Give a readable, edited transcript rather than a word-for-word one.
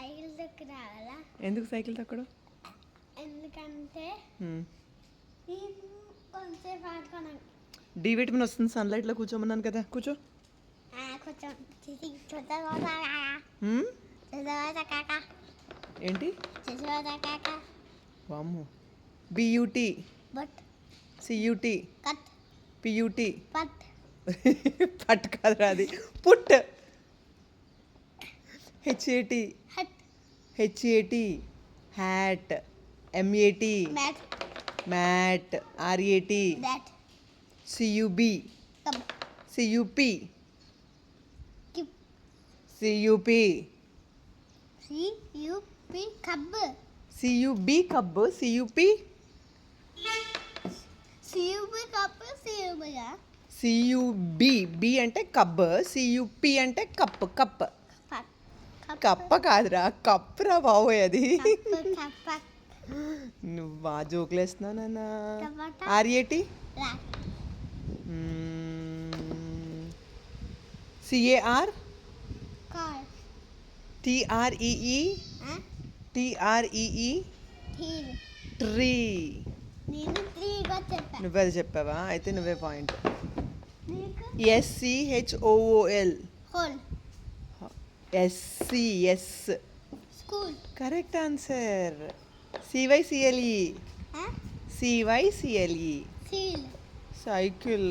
Cycle తొక్కి రావాలా? ఎందుకు సైకిల్ తొక్కడం? ఎందుకంటే కొంచెంసేపు ఆడుకోవడానికి. డి విటమిన్ వస్తుంది సన్లైట్లో కూర్చోమన్నాను కదా, కూర్చో. కొంచెం ఏంటి వామ్మో. B U T, but C U T, cut P U T. Put put కాదురా అది, put. H A T, hut H A T, hat. M A T, mat mat. R A T, bat C U B, cub C U P, kip C U P, C U P cub C U B cub, C U P, C U P cub సియుబిగా C U B. B అంటే cub, సియుపి అంటే cup. Cup కప్ప కాదురా, cup రా బాబోయ్ అది. నువ్వు బాగా జోకులు వేస్తున్నావు నాన్న. R A T, C A R, car T R E E, T R E E, tree. నేను 3గా చెప్పా. నువ్వే అది చెప్పావా? అయితే నువ్వే పాయింట్. నీకు S C H O O L, hole S C S. School correct answer. C Y C L E, C Y C L E, seal cycle.